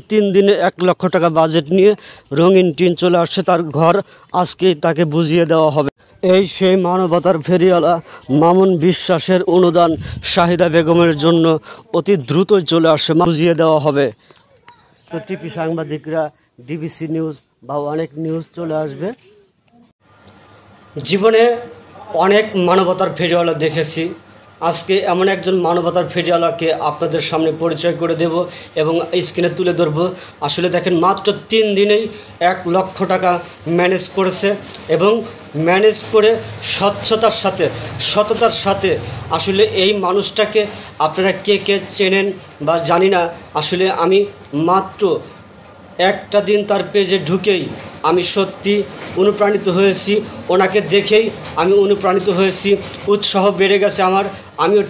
3 দিনে 1 লক্ষ টাকা বাজেট নিয়ে রঙিন টিন চলে আসছে তার ঘর। আজকেই তাকে বুঝিয়ে দেওয়া হবে। এই সেই মানবতার ফেরিওয়ালা মামুন বিশ্বাসের অনুদান শাহিদা বেগমের জন্য অতি দ্রুতই চলে আসে, বুঝিয়ে দেওয়া হবে। তো টিভি সাংবাদিকরা, ডিবিসি নিউজ বা অনেক নিউজ চলে আসবে। জীবনে অনেক মানবতার ফেরিওয়ালা দেখেছি, আজকে এমন একজন মানবতার ফেরিওয়ালাকে আপনাদের সামনে পরিচয় করে দেব এবং স্ক্রিনে তুলে ধরব। আসলে দেখেন, মাত্র 3 দিনেই 1 লক্ষ টাকা ম্যানেজ করেছে এবং ম্যানেজ করে স্বচ্ছতার সাথে, সততার সাথে। আসলে এই মানুষটাকে আপনারা কে কে চেনেন বা জানি না। আসলে আমি মাত্র একটা দিন তার পেজে ঢুকেই আমি সত্যি অনুপ্রাণিত হয়েছি। ওনাকে দেখেই আমি অনুপ্রাণিত হয়েছি, উৎসাহ বেড়ে গেছে আমার। আমিও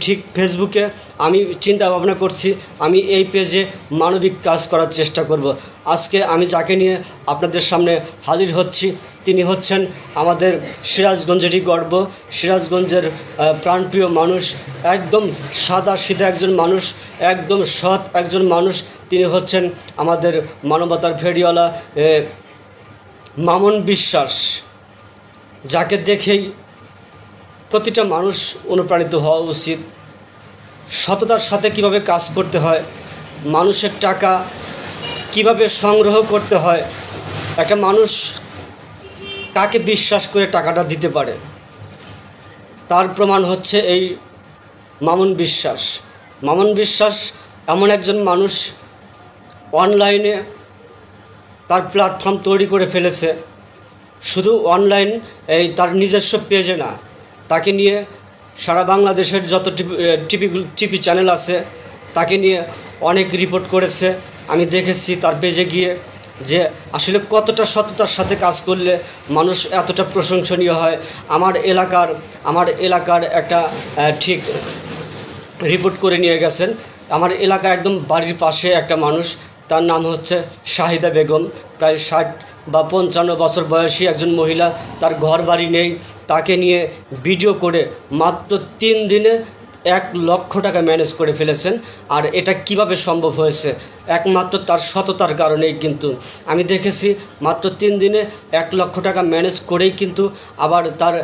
ঠিক ফেসবুকে আমি চিন্তা ভাবনা করছি আমি এই পেজে মানবিক কাজ করার চেষ্টা করব। আজকে আমি যাকে নিয়ে আপনাদের সামনে হাজির হচ্ছি তিনি হচ্ছেন আমাদের সিরাজগঞ্জেরই গর্ব, সিরাজগঞ্জের প্রাণপ্রিয় মানুষ, একদম সাদা সিধা একজন মানুষ, একদম সৎ একজন মানুষ। তিনি হচ্ছেন আমাদের মানবতার ফেরিওয়ালা মামুন বিশ্বাস, যাকে দেখেই প্রতিটা মানুষ অনুপ্রাণিত হওয়া উচিত। সততার সাথে কিভাবে কাজ করতে হয়, মানুষের টাকা কিভাবে সংগ্রহ করতে হয়, একটা মানুষ কাকে বিশ্বাস করে টাকাটা দিতে পারে, তার প্রমাণ হচ্ছে এই মামুন বিশ্বাস। মামুন বিশ্বাস এমন একজন মানুষ, অনলাইনে তার প্ল্যাটফর্ম তৈরি করে ফেলেছে। শুধু অনলাইন তার নিজস্ব পেজে না, তাকে নিয়ে সারা বাংলাদেশের যত টিভি চ্যানেল আছে তাকে নিয়ে অনেক রিপোর্ট করেছে। আমি দেখেছি তার পেজে গিয়ে যে আসলে কতটা সততার সাথে কাজ করলে মানুষ এতটা প্রশংসনীয় হয়। আমার এলাকার একটা ঠিক রিপোর্ট করে নিয়ে গেছেন। আমার এলাকা একদম বাড়ির পাশে একটা মানুষ, তার নাম হচ্ছে শাহিদা বেগম, প্রায় 60 বা 55 বছর বয়সী একজন মহিলা, তার ঘর বাড়ি নেই। তাকে নিয়ে ভিডিও করে মাত্র 3 দিনে 1 লক্ষ টাকা ম্যানেজ করে ফেলেছেন। আর এটা কিভাবে সম্ভব হয়েছে? একমাত্র তার সততার কারণেই। কিন্তু আমি দেখেছি মাত্র 3 দিনে 1 লক্ষ টাকা ম্যানেজ করেই কিন্তু আবার তার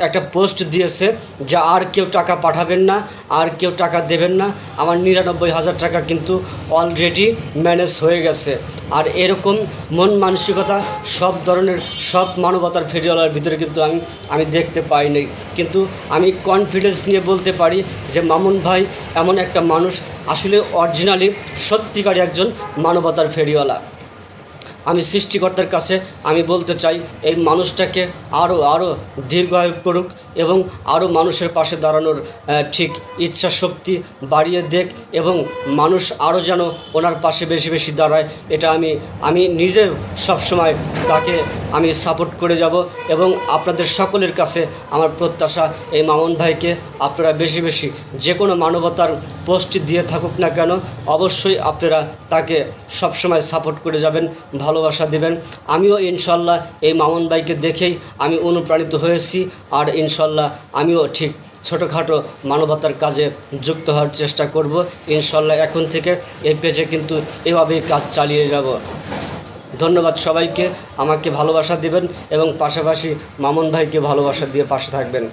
একটা পোস্ট দিয়েছে যে আর কেউ টাকা পাঠাবেন না, আর কেউ টাকা দেবেন না, আমার 99,000 টাকা কিন্তু অলরেডি ম্যানেজ হয়ে গেছে। আর এরকম মন মানসিকতা সব ধরনের, সব মানবতার ফেরিওয়ালার ভিতরে কিন্তু আমি দেখতে পাই নাই। কিন্তু আমি কনফিডেন্স নিয়ে বলতে পারি যে মামুন ভাই এমন একটা মানুষ, আসলে অরিজিনালি সত্যিকারই একজন মানবতার ফেরিওয়ালা। আমি সৃষ্টিকর্তার কাছে আমি বলতে চাই এই মানুষটাকে আরও দীর্ঘায়ু করুক এবং আরও মানুষের পাশে দাঁড়ানোর ঠিক ইচ্ছা শক্তি বাড়িয়ে দেখ এবং মানুষ আরও যেন ওনার পাশে বেশি বেশি দাঁড়ায়। এটা আমি নিজে সবসময় তাকে আমি সাপোর্ট করে যাব। এবং আপনাদের সকলের কাছে আমার প্রত্যাশা, এই মামুন ভাইকে আপনারা বেশি বেশি যে কোনো মানবতার পোস্ট দিয়ে থাকুক না কেন, অবশ্যই আপনারা তাকে সবসময় সাপোর্ট করে যাবেন, ভালোবাসা দেবেন। আমিও ইনশাল্লাহ এই মামুন ভাইকে দেখেই আমি অনুপ্রাণিত হয়েছি। আর ইনশাল্লাহ আমিও ঠিক ছোটোখাটো মানবতার কাজে যুক্ত হওয়ার চেষ্টা করব ইনশাল্লাহ। এখন থেকে এই পেজে কিন্তু এভাবেই কাজ চালিয়ে যাব। ধন্যবাদ সবাইকে, আমাকে ভালোবাসা দিবেন এবং পাশাপাশি মামুন ভাইকে ভালোবাসা দিয়ে পাশে থাকবেন।